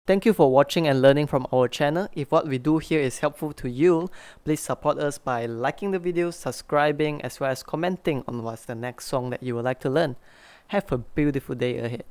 Thank you for watching and learning from our channel. If what we do here is helpful to you, please support us by liking the video, subscribing, as well as commenting on what's the next song that you would like to learn. Have a beautiful day ahead.